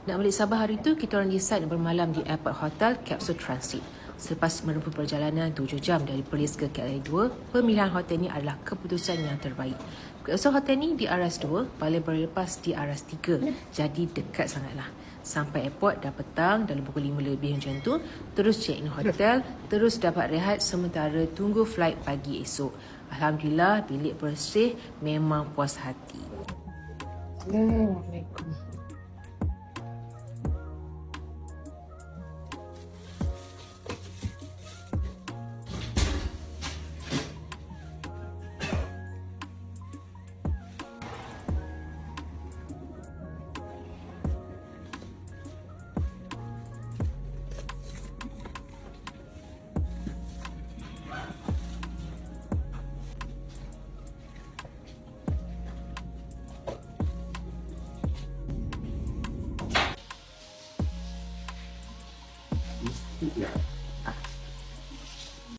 Nak balik Sabah hari tu, kita orang decide bermalam di Airport Hotel Capsule Transit. Selepas menempuh perjalanan 7 jam dari Perlis ke KLIA 2, pemilihan hotel ini adalah keputusan yang terbaik. So hotel ni di Aras 2, paling berlepas di Aras 3. Jadi dekat sangatlah. Sampai airport dah petang dalam pukul 5 lebih macam tu. Terus check in hotel, terus dapat rehat sementara tunggu flight pagi esok. Alhamdulillah, bilik bersih, memang puas hati. Assalamualaikum. Yeah.